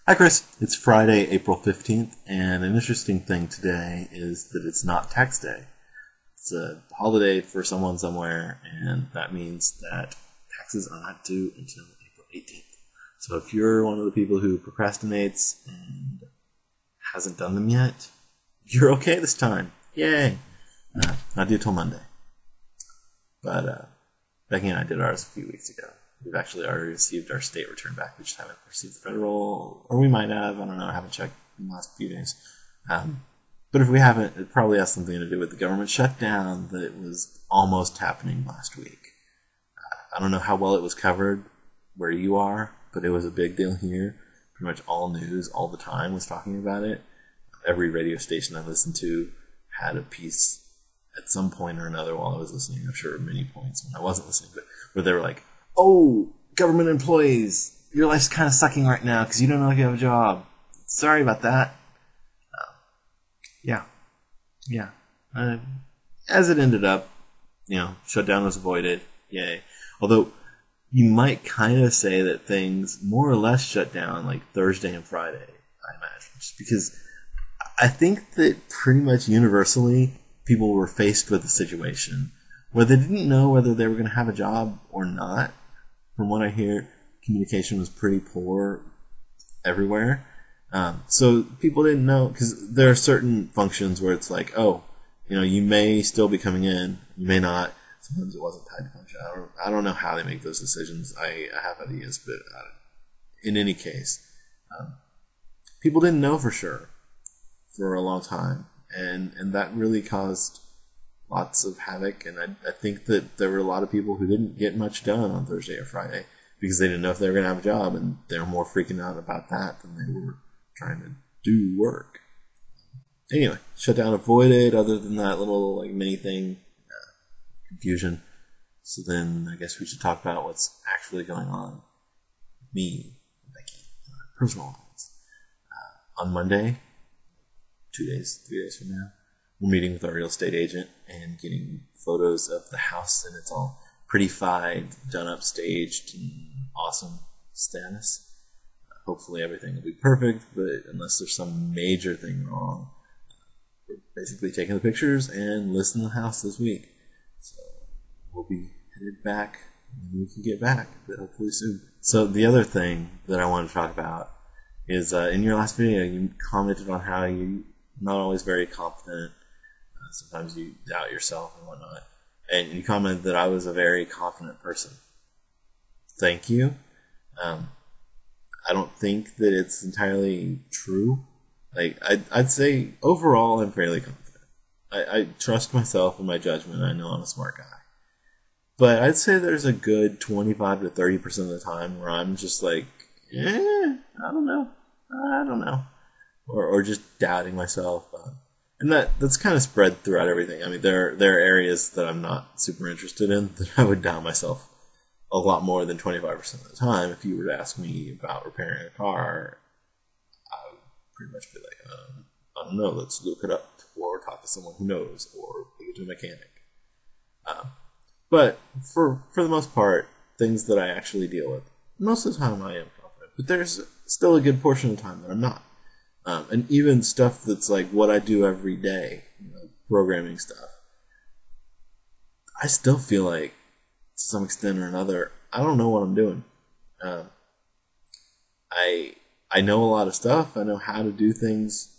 Hi, Chris. It's Friday, April 15th, and an interesting thing today is that it's not tax day. It's a holiday for someone somewhere, and that means that taxes are not due until April 18th. So if you're one of the people who procrastinates and hasn't done them yet, you're okay this time. Yay! Not due till Monday. But Becky and I did ours a few weeks ago. We've actually already received our state return back. We just haven't received the federal, or we might have. I don't know. I haven't checked in the last few days. But if we haven't, it probably has something to do with the government shutdown that was almost happening last week. I don't know how well it was covered where you are, but it was a big deal here. Pretty much all news all the time was talking about it. Every radio station I listened to had a piece at some point or another while I was listening. I'm sure many points when I wasn't listening, but where they were like, "Oh, government employees, your life's kind of sucking right now because you don't know if you have a job. Sorry about that." Yeah. As it ended up, shutdown was avoided. Yay. Although you might kind of say that things more or less shut down like Thursday and Friday, I imagine, just because I think that pretty much universally people were faced with a situation where they didn't know whether they were going to have a job or not. From what I hear, communication was pretty poor everywhere. So people didn't know, because there are certain functions where it's like, you may still be coming in, you may not. Sometimes it wasn't tied to function. I don't know how they make those decisions. I have ideas, but in any case, people didn't know for sure for a long time, and that really caused lots of havoc. And I think that there were a lot of people who didn't get much done on Thursday or Friday because they didn't know if they were going to have a job, and they were more freaking out about that than they were trying to do work. Anyway, shutdown avoided, other than that little mini thing, confusion. So then I guess we should talk about what's actually going on with me and Becky in our personal lives. On Monday, 3 days from now, we're meeting with our real estate agent and getting photos of the house, and it's all prettified, done up, staged, and awesome status. Hopefully everything will be perfect, but unless there's some major thing wrong, we're basically taking the pictures and listing the house this week. So we'll be headed back when we can get back, but hopefully soon. So the other thing that I want to talk about is in your last video, you commented on how you're not always very confident. Sometimes you doubt yourself and whatnot. And you commented that I was a very confident person. Thank you. I don't think that it's entirely true. I'd say overall I'm fairly confident. I trust myself and my judgment. I know I'm a smart guy. But I'd say there's a good 25 to 30% of the time where I'm just like, I don't know. Or just doubting myself. And that's kind of spread throughout everything. I mean, there are areas that I'm not super interested in that I would doubt myself a lot more than 25% of the time. If you were to ask me about repairing a car, I would pretty much be like, I don't know, let's look it up, or talk to someone who knows, or take it to a mechanic. But for the most part, things that I actually deal with, most of the time I am confident. But there's still a good portion of the time that I'm not. And even stuff that's like what I do every day, programming stuff, I still feel like, to some extent or another, I don't know what I'm doing. I know a lot of stuff. I know how to do things,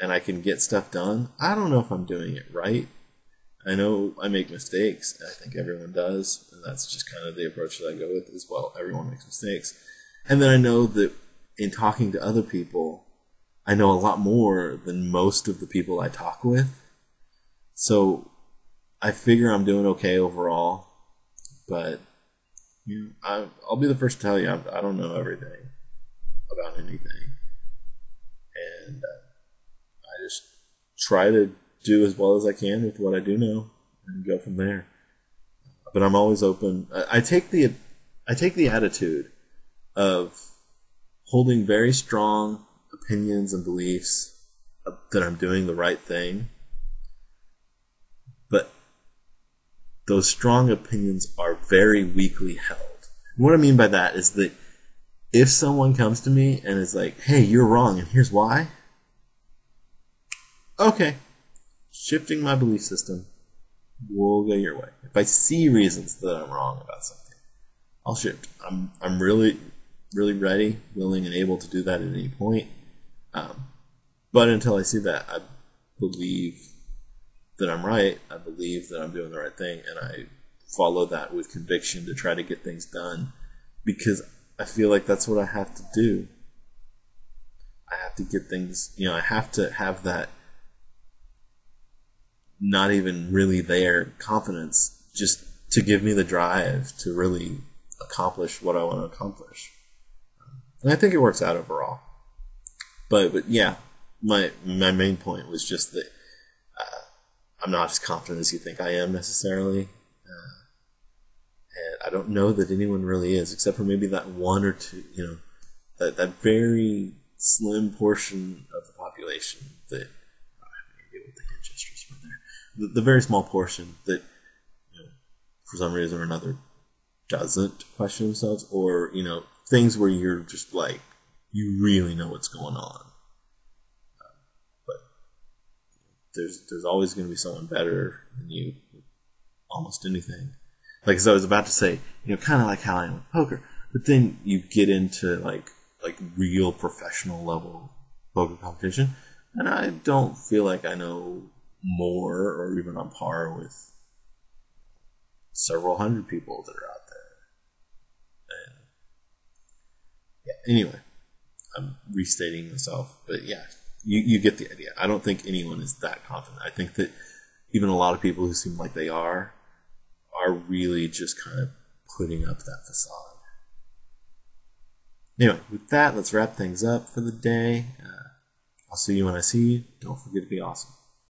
and I can get stuff done. I don't know if I'm doing it right. I know I make mistakes. I think everyone does, and that's just kind of the approach that I go with as well. Everyone makes mistakes. And then I know that in talking to other people, I know a lot more than most of the people I talk with. So I figure I'm doing okay overall. But I'll be the first to tell you, I don't know everything about anything. And I just try to do as well as I can with what I do know and go from there. But I'm always open. I take the attitude of holding very strong opinions and beliefs that I'm doing the right thing, but those strong opinions are very weakly held. And what I mean by that is that if someone comes to me and is like, hey, you're wrong and here's why, okay, shifting my belief system, we'll go your way. If I see reasons that I'm wrong about something, I'll shift. I'm really, really ready, willing, and able to do that at any point. But until I see that, I believe that I'm right. I believe that I'm doing the right thing, and I follow that with conviction to try to get things done because I feel like that's what I have to do. I have to get things, I have to have that not even really there confidence just to give me the drive to really accomplish what I want to accomplish. And I think it works out overall. But yeah, my main point was just that I'm not as confident as you think I am necessarily. And I don't know that anyone really is, except for maybe that one or two, that very slim portion of the population that, I have no idea what the hand gestures were there. The very small portion that, for some reason or another, doesn't question themselves, or, things where you're just like, you really know what's going on. But there's always going to be someone better than you with almost anything. Like, as I was about to say, kind of like how I am with poker. But then you get into like real professional level poker competition, and I don't feel like I know more or even on par with several hundred people that are out there. And yeah, anyway, I'm restating myself, but yeah, you get the idea. I don't think anyone is that confident. I think that even a lot of people who seem like they are really just kind of putting up that facade. Anyway, with that, let's wrap things up for the day. I'll see you when I see you. Don't forget to be awesome.